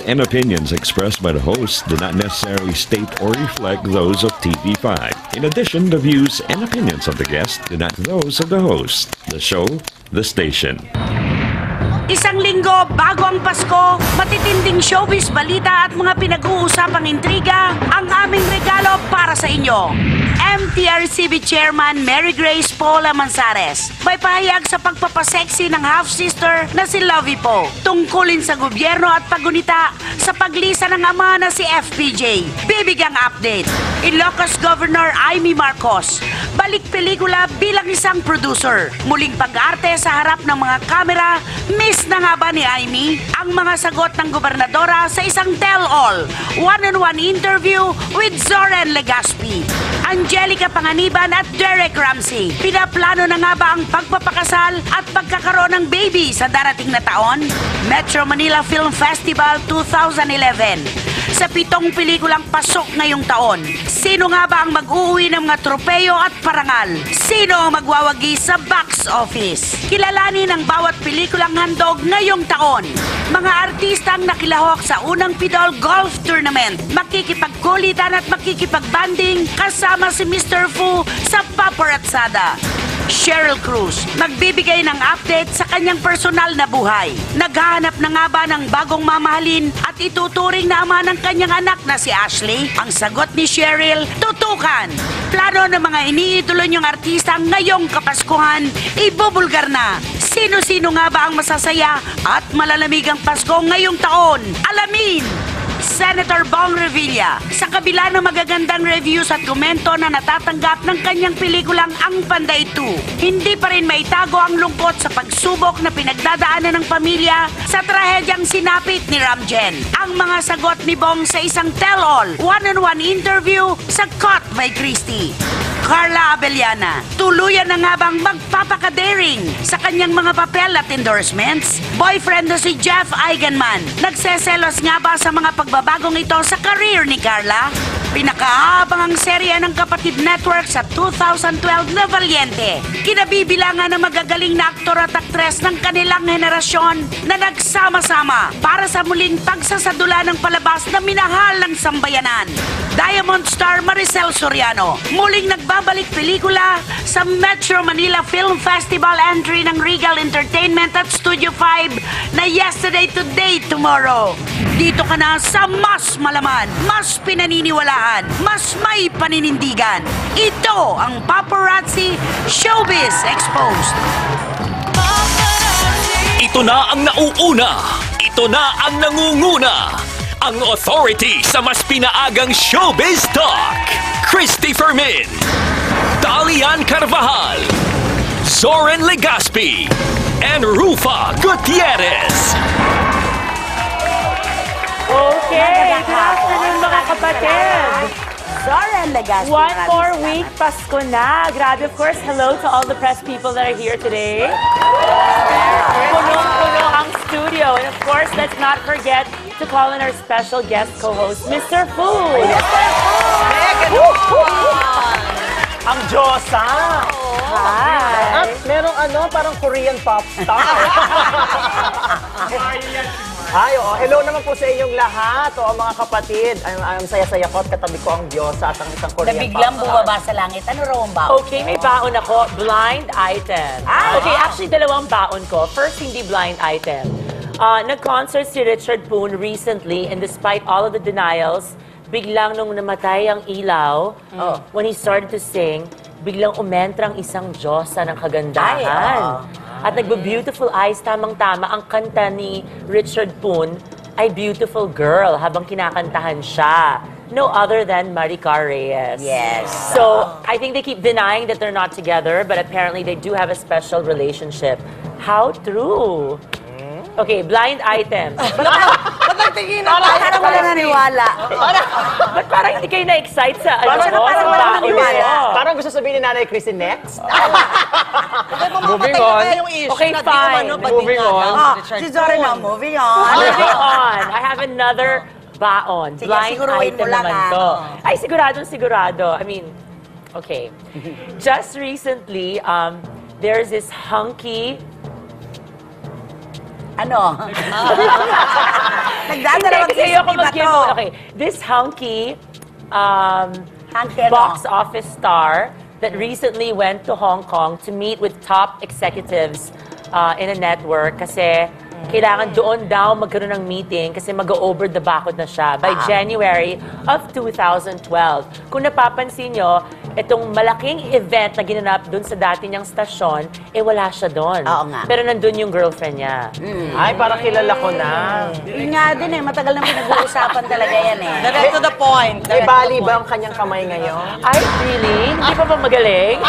And opinions expressed by the host do not necessarily state or reflect those of TV5. In addition, the views and opinions of the guest do not those of the host, the show, the station. Isang linggo bago ang Pasko, matitinding showbiz balita at mga pinag-uusapang intriga ang aming regalo para sa inyo. MTRCB Chairman Mary Grace Paula Manzares may pahayag sa pagpapaseksi ng half-sister na si Lovie Po tungkulin sa gobyerno at pagunita sa paglisa ng ama na si FPJ. Bibigyang update. Ilocos Governor Amy Marcos balik pelikula bilang isang producer. Muling pag-arte sa harap ng mga kamera. Miss na nga ba ni Amy ang mga sagot ng gobernadora sa isang tell-all one-on-one interview with Zoren Legaspi, Angelica Panganiban at Derek Ramsey? Pinaplano na nga ba ang pagpapakasal at pagkakaroon ng baby sa darating na taon? Metro Manila Film Festival 2011. Sa 7 pelikulang pasok ngayong taon, sino nga ba ang mag-uuwi ng mga tropeyo at parangal? Sino ang magwawagi sa box office? Kilalanin ang bawat pelikulang handog ngayong taon. Mga artistang nakilahok sa unang Pidol Golf Tournament, makikipagkulitan at makikipagbanding kasama si Mr. Fu sa Paparatsada. Cheryl Cruz, magbibigay ng update sa kanyang personal na buhay. Naghahanap na nga ba ng bagong mamahalin at ituturing na ama ng kanyang anak na si Ashley? Ang sagot ni Cheryl, tutukan. Plano ng mga iniidolo niyong artista ngayong Kapaskuhan, ibubulgar na. Sino-sino nga ba ang masasaya at malalamigang Pasko ngayong taon? Alamin! Senator Bong Revilla, sa kabila ng magagandang reviews at komento na natatanggap ng kanyang pelikulang Ang Panday 2, hindi pa rin maitago ang lungkot sa pagsubok na pinagdadaanan ng pamilya sa trahedyang sinapit ni Ramjen. Ang mga sagot ni Bong sa isang tell-all one-on-one interview sa Caught by Christie. Carla Abellana, tuluyan na nga bang magpapakadaring sa kanyang mga papel at endorsements? Boyfriend na si Jeff Eigenman, nagseselos nga ba sa mga pagbabagong ito sa career ni Carla? Pinakahabang ang serye ng Kapatid Network sa 2012 na Valiente. Kinabibilangan ng magagaling na aktor at aktres ng kanilang henerasyon na nagsama-sama para sa muling pagsasadula ng palabas na minahal ng sambayanan. Diamond star Maricel Soriano, muling nagbabalik pelikula sa Metro Manila Film Festival entry ng Regal Entertainment at Studio 5 na Yesterday, Today, Tomorrow. Dito ka na sa mas malaman, mas pinaniniwalaan, mas may paninindigan. Ito ang Paparazzi Showbiz Exposed. Ito na ang nauuna. Ito na ang nangunguna. Ang authority sa mas pinaagang showbiz talk. Christy Fermin, Dalian Carvajal, Zoren Legaspi, and Rufa Gutierrez. Okay, good afternoon mga kapatid. Zoren Legaspi. One more week, Pasko na. Grabe, of course, hello to all the press people that are here today. Punong-puno ang studio. And of course, let's not forget to call in our special guest co-host, Mr. Fu. Ang Diyosa! Hi! At merong parang Korean pop star. Hi, hello naman po sa inyong lahat, mga kapatid. Ang saya-saya ko at katabi ko ang Diyosa at ang isang Korean pop star. Nabiglang bumaba sa langit. Ano raw ang baon? Okay, may baon ako. Blind item. Okay, actually, dalawang baon ko. First, hindi blind item. Nag-concert si Richard Poon recently, and despite all of the denials, biglang nung namatay ang ilaw, when he started to sing, biglang umentrang isang Diyosa ng kagandahan. At nagbe-Beautiful Eyes, tamang-tama, ang kanta ni Richard Poon ay Beautiful Girl habang kinakantahan siya. No other than Maricar Reyes. Yes. So, I think they keep denying that they're not together, but apparently they do have a special relationship. How true? Okay, blind item. Parang wala naniwala. Ba't parang hindi kayo na-excite sa Parang wala naniwala. Parang gusto sabihin ni Nanay Chrissy next? Moving on. Okay, fine. Moving on. Si Zoren na, moving on. Moving on. I have another baon. Sige, Blind siguruhin mo item lang, naman to. Ay, sigurado. I mean, okay. Just recently, there's this hunky Ano? Nagdadalawang Hindi, kasi isip ayoko iba mag-give. to. Okay, this hunky Hunky ano? box office star that recently went to Hong Kong to meet with top executives in a network kasi kailangan doon daw magkaroon ng meeting kasi mag-over the bakod na siya by January of 2012. Kung napapansin nyo, itong malaking event na ginanap doon sa dati niyang stasyon, wala siya doon. Oo nga. Pero nandun yung girlfriend niya. Ay, parang kilala ko na. Yun nga din matagal nang pinag-uusapan talaga yan Direct to the point. May bali ba ang kanyang kamay ngayon? Ay, really? Hindi pa ba magaling?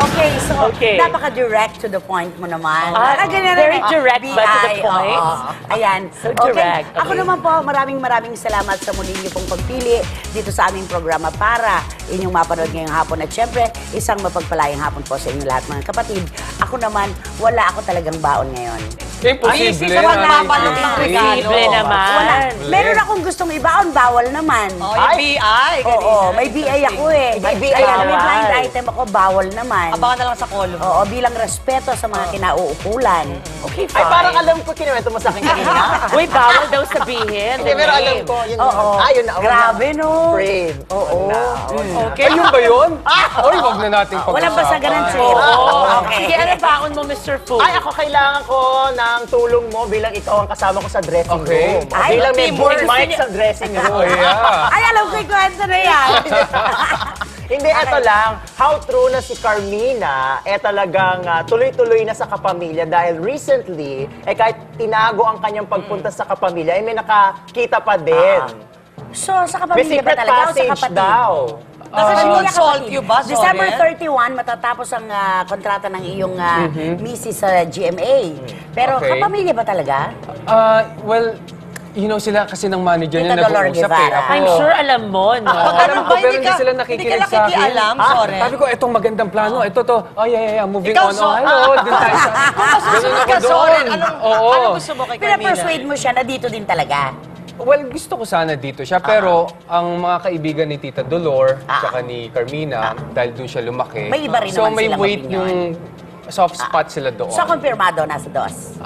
Okay, so Okay. napaka-direct to the point mo naman. Ganyan very na- direct ba to the BI, point? oo. Ayan. So direct, Okay. Ako okay. naman po, maraming salamat sa muli niyo pong pagpili dito sa aming programa para inyong mapanood ngayong hapon. At syempre, isang mapagpalayang hapon po sa inyo lahat mga kapatid. Ako naman, wala ako talagang baon ngayon. Imposible. Ay, wala na pa imposible. namang Posible naman. Wala. Meron akong gustong ibaon, bawal naman. Oh, yung BI. Oo, may BI ako eh. May BI Kaya may bawal. blind item ako, bawal naman. Abangan na lang sa column. Oo, bilang respeto sa mga kinauukulan. Okay, Ay, fine. parang alam ko, kinuwento mo sa akin kanina. Uy, bawal daw sabihin. Hindi, pero alam ko, yun Oo. Ayun na. Grabe, no? Afraid. Oo. Okay. Ayun ba yun? Oy, wag na natin pag-usapan. Walang basagan ng Oo. tsura. Okay. Sige, ano baon mo, Mr. Fu? Ay, ako kailangan ko ng tulong mo bilang ikaw ang kasama ko sa dressing Okay. room. Ay, Bilang may teamwork. bookmark sa dressing Oh, room. yeah. Ay, alam ko yung kwento na yan. Hindi, eto lang. How true na si Carmina, talagang tuloy-tuloy na sa kapamilya dahil recently, kahit tinago ang kanyang pagpunta sa kapamilya, may nakakita pa din. So, sa May kapamilya ba secret talaga o sa passage kapatid? daw. Kasi she Pamilya, consult kapatid. you ba, December Soren? 31, matatapos ang kontrata ng iyong misis sa GMA. Pero Okay. kapamilya ba talaga? Well, you know sila kasi ng manager niya Tita Dolor nag-uusap Guevara. Ako, I'm sure alam mo, no? alam ko, pero hindi hindi ka- sila hindi nakikinig ka sa akin. nakikialam, Soren. Sabi ko, itong magandang plano, ito to. Oh, yeah, moving Ikaw, on. so- Oh, hello, dun tayo sa... Ganun ako ka, doon. Soren. Oo. Anong gusto mo kay Carmina? Pina-persuade mo siya na dito din talaga. Well, gusto ko sana dito siya, pero ang mga kaibigan ni Tita Dolor, tsaka ni Carmina, dahil doon siya lumaki. May iba rin so naman may silang weight opinion. yung soft spot sila doon. So, kumpirmado, nasa dos.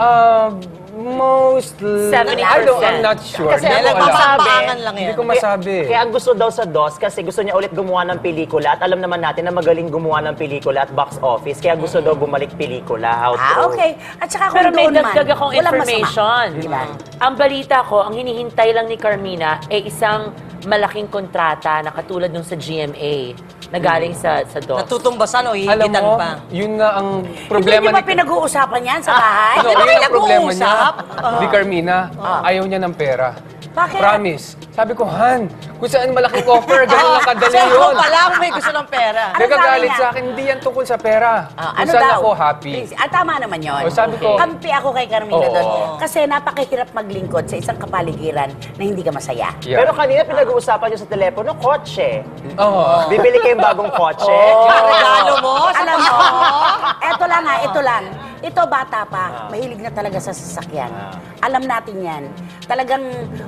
Mostly... 70%. I'm not sure. Kasi Hindi ang ko alam. Papaangan lang Hindi yan. ko masabi. Kaya ang gusto daw sa DOS kasi gusto niya ulit gumawa ng pelikula at alam naman natin na magaling gumawa ng pelikula at box office. Kaya gusto daw bumalik pelikula. How true. Okay. At saka kung Pero may doon man, dagdag akong walang information. masama. Diba? Ang balita ko, ang hinihintay lang ni Carmina ay isang malaking kontrata na katulad nung sa GMA na galing sa DOS. Natutumbasan o Alam hihigitan mo, pa. yun nga ang Hindi problema ba pinag-uusapan yan sa bahay? No, yun ang problema niya. nag-uusap? Ni Carmina, ayaw niya ng pera. Bakit? Promise. Sabi ko, Han, kung saan malaking offer, ganun lang kadali Sir, yun. pa lang may gusto ng pera. Ano Nagagalit sabi sa niya? akin, hindi yan tungkol sa pera. Ah, Kung ano saan daw? ako happy. Please. Tama naman yun. O, sabi ko- Kampi ako kay Carmina Oo. doon. Kasi napakahirap maglingkod sa isang kapaligiran na hindi ka masaya. Yeah. Pero kanina pinag-uusapan niyo sa telepono, kotse. Oo. Bibili kayong bagong kotse. Regalo mo sa Alam mo, Pasko. eto lang ito lang. Ito bata pa, mahilig na talaga sa sasakyan. Alam natin yan. Talagang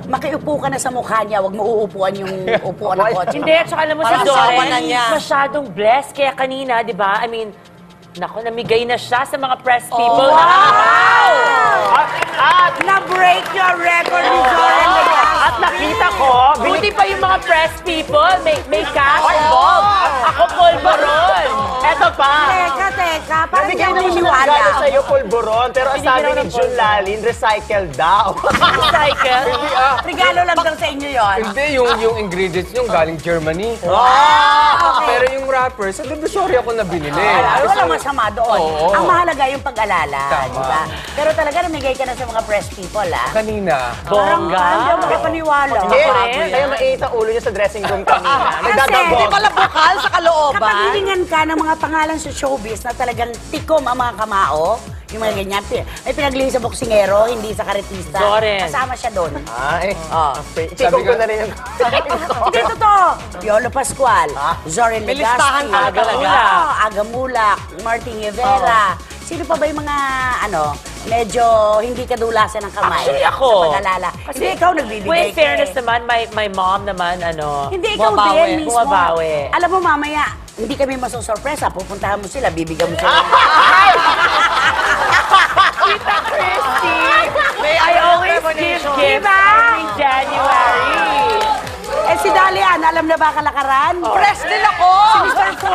makiupo ka na sa mukha niya, wag mo uupuan yung upuan ng kotse. Hindi, at saka alam mo si Parang asawa Doren, na niya. masyadong blessed. Kaya kanina, di ba, I mean, naku, namigay na siya sa mga press people. At Na-break your record ni Zoren Legaspi. At nakita ko, Buti pa yung mga press people, may cash involved. Ako, Polvoron. eto pa. Teka, parang hindi Nabigyan ako naman siya ng niniwala. regalo sa'yo, Pulburon. Pero ang sabi Binigyan ni ako ng Jun Lalin, recycle daw. Cycle. Regalo lang daw sa inyo yon. Hindi, yung ingredients yung galing Germany. Pero yung wrapper, sa Divisoria ako na binili. Ay, walang masama doon. Oo. Ang mahalaga yung pag-alala, Tama. di ba? Pero talaga namigay ka na sa mga press people, ah. Kanina. Parang Bongga. hindi ako makapaniwala. Hindi, rin. kaya mainit ang ulo niya sa dressing room kanina. Kasi, Nagdadabog. Hindi pala bukal sa kalooban. Kapag hilingan ka ng mga pangalan sa showbiz na talagang tikom ang mga kamao, yung mga ganyan, may pinaglihim sa boksingero, hindi sa karetista. Zoren. Kasama siya doon. Ay, Oh. tikong ko na rin yung... Hindi totoo. Piolo Pascual, Zoren May Legaspi, listahan ka talaga. Agamulak, Martin Rivera. Sino pa ba yung mga, medyo hindi kadulasan ng kamay? Actually, ako. Sa pag-alala. Hindi, ikaw nagbibigay Well, in ka fairness eh. naman, my mom naman, Hindi, ikaw Bumabawi. din mismo. Bumabawi. Alam mo, mamaya, hindi kami masusurpresa. Pupuntahan mo sila, bibigyan mo sila. Tita Christy! May I always give premonition. gifts every January. Eh si Dalian, alam na ba kalakaran? Press din ako! Si Mr. Fu.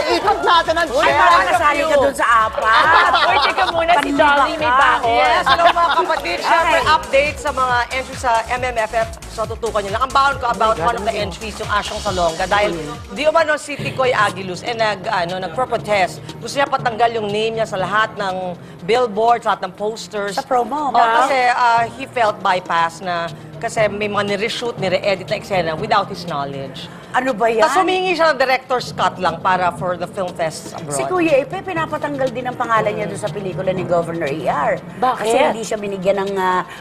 Ikot natin ang Ay, chair. parang nasali ka dun sa apat. Uy, teka muna, si Pandiba Dolly may ka. baon. Yes, hello mga kapatid. Siyempre, Okay. update sa mga entries sa MMFF. So, tutukan nyo lang. Ang baon ko about one of the entries, yung Asyong Salonga. Dahil di umano si Ticoy Aguiluz nagpro-protest. Gusto niya patanggal yung name niya sa lahat ng billboards, lahat ng posters. Sa promo, Oh, ba? kasi he felt bypass na kasi may mga nire-shoot, nire-edit na eksena without his knowledge. Ano ba yan? Tapos humingi siya ng director's cut lang para for the film fests abroad. Si Kuya Epe, pinapatanggal din ang pangalan niya doon sa pelikula ni Governor ER. Bakit? Kasi hindi siya binigyan ng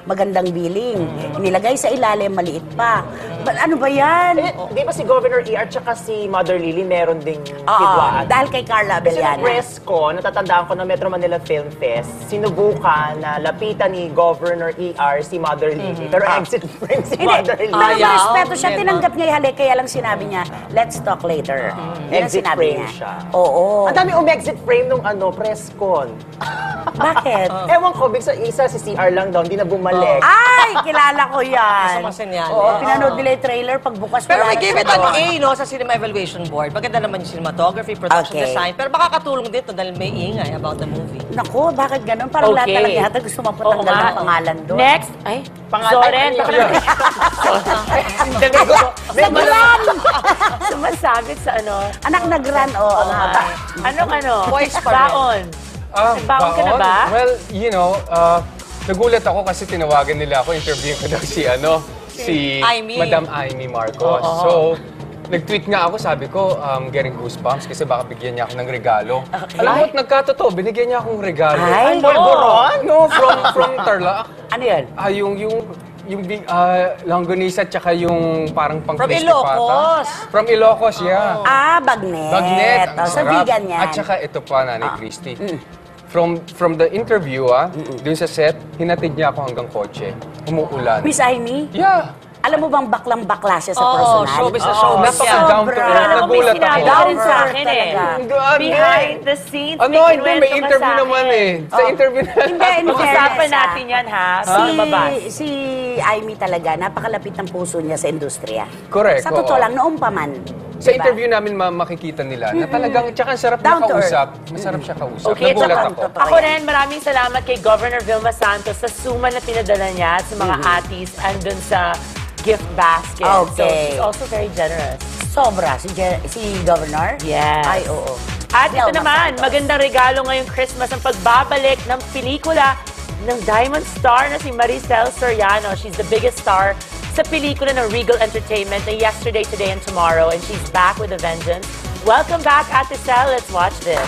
magandang billing. Inilagay sa ilalim, maliit pa. Ano ba yan? Di ba si Governor ER tsaka si Mother Lily meron ding Oo, kidwaan? dahil kay Carla Kasi Abellana. nung press ko, natatandaan ko na Metro Manila Film Fest, sinubukan na lapitan ni Governor ER si Mother Lily. Pero exit frame si Mother Hindi, Lily. pero Ayaw. respeto siya, Hindi, tinanggap niya yung halik, kaya lang sinabi niya, let's talk later. Yun ang Exit sinabi frame niya. siya. Oo. Ang dami exit frame nung press con. Bakit? Ewan ko, big sa isa si CR lang daw, hindi na bumalik. Ay, kilala ko yan. Gusto mo sinyales. Oo, pinanood nila yung trailer pagbukas. Pero wala we na gave siya it an doon. A, no, sa Cinema Evaluation Board. Maganda naman yung cinematography, production Okay. design. Pero makakatulong dito dahil may ingay about the movie. Naku, bakit ganun? Parang lahat Okay. talaga yata gusto mapatanggal Oo nga. ng pangalan doon. Next, ay, Pangalan- Zoren. Ay, Nagran! Sumasabit sa ano. Anak nagran, oo. Ang haba. Anong ano? Voice pa rin. Baon. Nagbaon ka na ba? Well, nagulat ako kasi tinawagan nila ako, interview ko daw si Amy. Madam Amy Marcos. So, nag-tweet nga ako, sabi ko, getting goosebumps kasi baka bigyan niya ako ng regalo. Alam mo, nagkatotoo, binigyan niya akong regalo. Ay, Polvoron? No, from Tarlac. Ano yan? Longganisa tsaka yung parang pang From crispy Ilocos. pata. From Ilocos, yeah. Bagnet. Bagnet. Oh, sa vegan yan. At saka ito pa, Nanay Christy. From the interview, dun sa set, hinatid niya ako hanggang kotse. Umuulan. Miss Amy, Yeah. alam mo bang baklang-bakla siya sa Oo, personal? showbiz na showbiz Napaka yan. down to Sobra. earth. Alam mo, may Nagulat sinabi ako. ka rin sa Down to akin earth eh. talaga. Behind the scenes, Ano, hindi, may kinuwento ka interview sa naman akin. eh. Sa interview na. Hindi, in Pag-usapan fairness, natin yan, ha? Si, Lumabas. si Amy talaga, napakalapit ng puso niya sa industriya. Correct, Sa totoo oo. lang, noong pa man. Sa Diba? interview namin makikita nila na talagang, tsaka ang sarap Down niya to earth. kausap. Masarap siya kausap. Okay, Nagulat tsaka- ako. Totoo Ako yan. rin, maraming salamat kay Governor Vilma Santos sa suma na pinadala niya at sa mga atis and dun sa gift basket. So, Okay. she's also very generous. Sobra, si Governor? Yes. Ay, oo. At ito Vilma naman, Santos. magandang regalo ngayong Christmas ang pagbabalik ng pelikula ng Diamond Star na si Maricel Soriano. She's the biggest star sa pelikula ng Regal Entertainment na Yesterday, Today, and Tomorrow. And she's back with a vengeance. Welcome back, Ate Cel. Let's watch this.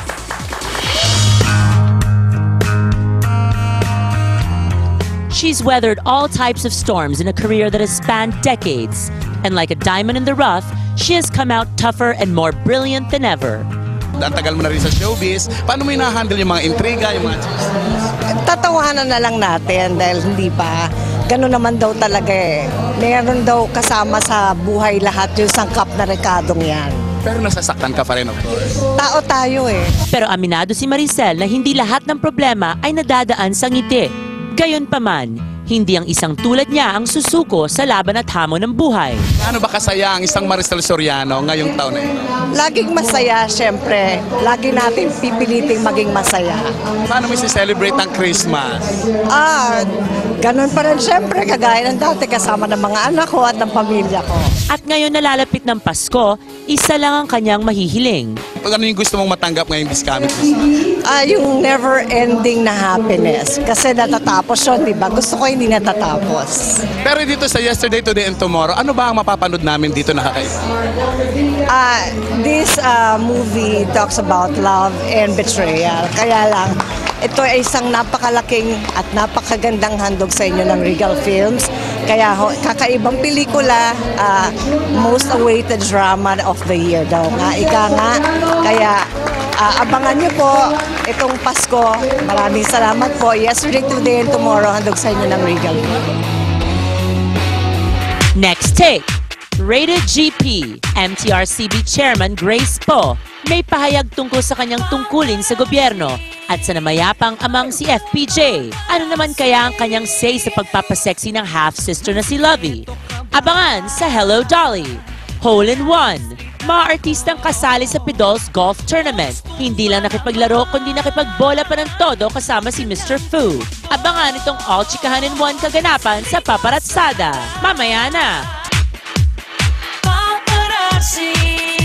She's weathered all types of storms in a career that has spanned decades. And like a diamond in the rough, she has come out tougher and more brilliant than ever. Ang tagal mo na rin sa showbiz. Paano mo hina-handle yung mga intriga, yung mga Tatawanan na lang natin dahil hindi ba, gano'n naman daw talaga eh. Meron daw kasama sa buhay lahat yung sangkap na rekadong yan. Pero nasasaktan ka pa rin, of course. Tao tayo eh. Pero aminado si Maricel na hindi lahat ng problema ay nadadaan sa ngiti. Gayunpaman, hindi ang isang tulad niya ang susuko sa laban at hamon ng buhay. Ano ba kasaya ang isang Maricel Soriano ngayong taon na ito? Laging masaya, syempre. Lagi natin pipiliting maging masaya. Paano mo isi-celebrate ang Christmas? Ganun pa rin syempre, kagaya ng dati kasama ng mga anak ko at ng pamilya ko. At ngayon nalalapit ng Pasko, isa lang ang kanyang mahihiling. Ano yung gusto mong matanggap ngayong this coming Christmas? Yung never-ending na happiness. Kasi natatapos yun, di ba? Gusto ko hindi natatapos. Pero dito sa Yesterday, Today, and Tomorrow, ano ba ang mapapanood namin dito na kakaiba? This movie talks about love and betrayal. Kaya lang, ito ay isang napakalaking at napakagandang handog sa inyo ng Regal Films. Kaya kakaibang pelikula, most awaited drama of the year daw nga. Ika nga. Kaya abangan niyo po itong Pasko. Maraming salamat po. Yesterday, Today, and Tomorrow handog sa inyo ng Regal Films. Next take. Rated GP, MTRCB Chairman Grace Poe may pahayag tungkol sa kanyang tungkulin sa gobyerno At sa namayapang amang si FPJ, ano naman kaya ang kanyang say sa pagpapasexy ng half-sister na si Lovey? Abangan sa Hello Dolly! Hole in One! Mga artistang kasali sa Pidols Golf Tournament. Hindi lang nakipaglaro kundi nakipagbola pa ng todo kasama si Mr. Fu. Abangan itong all chikahan in one kaganapan sa Paparatsada. Mamaya na! Paparazzi.